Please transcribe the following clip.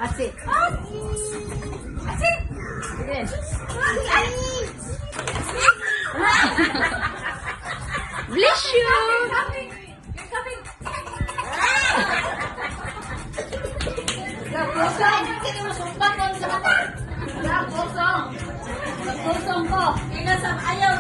Asik. Asik. Again. Bless you. You're coming. You're coming. Gagosong. Hindi mo sumpat doon sa mata. Gagosong. Gagosong ko. Inasam ayaw.